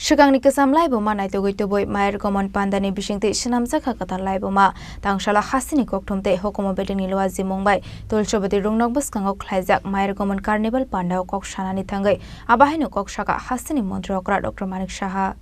Swkangni Kwcham Laibuma Naitugwi Tubuwi Mayer Gomon Pandani Bisingtwi Swnamjakha Kwtal Laibuma Tangshala Hasini Kokthumte Hukumo Bedingni Lua Zimungbai Tulchobati Rungnok Bwskango Khlaijak Mayer Gomon Carnival Pandao Kok Sanani Thangai Abahaino Kok Saka Hasini Mantri Okra Dr. Manik Saha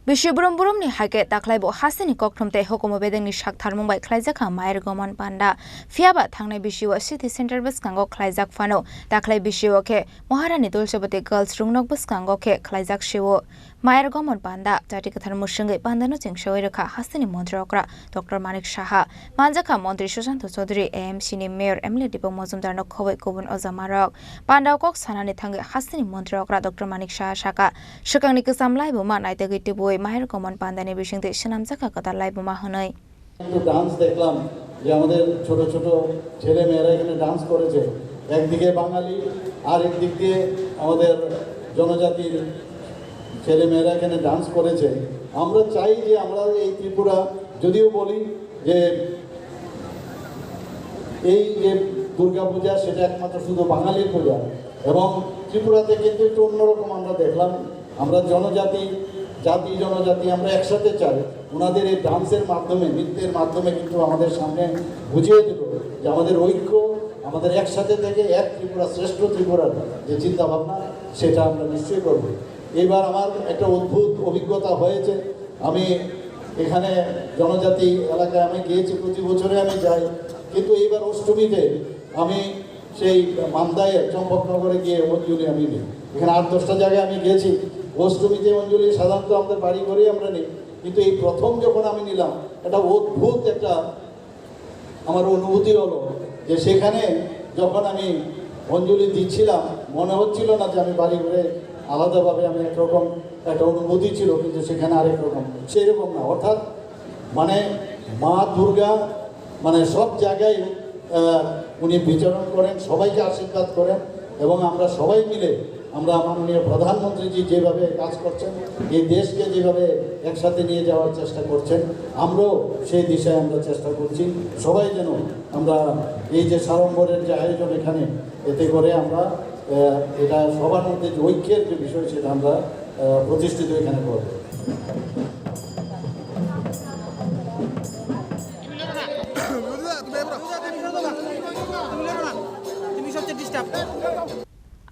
Bishiburum burumni hake taklaibo hasini kokthumte hukumo bedengni sakthar mumbai khlaijakha Mayer Gomon Panda fiaba thangnai bishiwa city center bwskango khlaijak phano taklai bishiwa khe Maharani Tulchobati girls rungnok bwskango khe khlaijak shiwo Mayer Gomon Panda jati kathar musungai pandano chingshoi rakha hasini mantri okra Dr. Manik Saha manjakha mantri Sushant Chaudhary Chini mayor Emily Dipo Mozumdar no khowai kubun ojamarok Pandao kok sanani thangai hasini mantri okra Dr. Manik Saha saka Swkangni Kwcham Laibuma Naitugwi Tubuwi Mayer Gomon Pandani Bisingtwi Swnamjakha Kwtal Laibuma honoi dance দেখলাম যে আমাদের ছোট ছোট ছেলে মেয়েরা এখানে dance করেছে একদিকে বাঙালি আর একদিকে আমাদের জনজাতির ছেলে মেয়েরা এখানে ডান্স করেছে আমরা চাই যে আমরা এই ত্রিপুরা যদিও বলি যে এই যে দুর্গাপূজা সেটা একমাত্র শুধু বাঙালির পূজা এবং ত্রিপুরাতে কিন্তু একটু অন্যরকম আমরা দেখলাম আমরা জনজাতি জাতি জনজাতি আমরা একসাথে চাই ওনাদের এই ডান্সের মাধ্যমে নৃত্যের মাধ্যমে কিন্তু আমাদের সামনে বুঝিয়ে দিল যে আমাদের ঐক্য আমাদের একসাথে থেকে এক ত্রিপুরা শ্রেষ্ঠ ত্রিপুরার যে চিন্তা ভাবনা সেটা আমরা নিশ্চয়ই করব এবার আমার একটা অদ্ভুত অভিজ্ঞতা হয়েছে আমি এখানে জনজাতি এলাকায় আমি গিয়েছি প্রতি বছরে আমি যাই কিন্তু এইবার অষ্টমীতে আমি সেই মান্দায় চম্পকনগরে গিয়ে অঞ্জলি আমি নিই এখানে ৮-১০টা জায়গায় আমি গিয়েছি অষ্টমীতে অঞ্জলি সাধারণত আমাদের বাড়ি ঘরেই আমরা নিই কিন্তু এই প্রথম যখন আমি নিলাম একটা অদ্ভুত একটা আমার অনুভূতি হলো যে সেখানে যখন আমি অঞ্জলি দিচ্ছিলাম মনে হচ্ছিল না যে আমি বাড়ি ঘরে আলাদাভাবে আমি একরকম একটা অনুভূতি ছিল কিন্তু সেখানে আরেক রকম সেই রকম না অর্থাৎ মানে মা দুর্গা মানে সব জায়গায় উনি বিচরণ করেন সবাইকে আশীর্বাদ করেন এবং আমরা সবাই মিলে আমরা মাননীয় প্রধানমন্ত্রীজি যেভাবে কাজ করছেন এই দেশকে যেভাবে একসাথে নিয়ে যাওয়ার চেষ্টা করছেন আমরাও সেই দিশায় আমরা চেষ্টা করছি সবাই যেন আমরা এই যে সাড়ম্বরের যে আয়োজন এখানে এতে করে আমরা এটা সবার মধ্যে যে ঐক্যের যে বিষয় সেটা আমরা প্রতিষ্ঠিত এখানে করব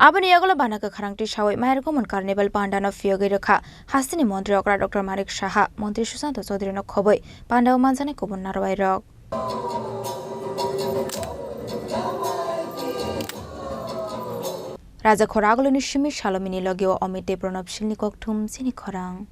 Abani Yagola Banaka Khorang Shawai Mayer Gomon Carnival Pandano Fiogi Rakha Hasini Mantri Okra Dr. Manik Saha Mantri Sushant Chaudhary no khowai Pandao manjane kubun narwai rok Raja Khoragoloni Shimi Shalomini Logio Omite Pranab Shilni Kokthum Chini Khorang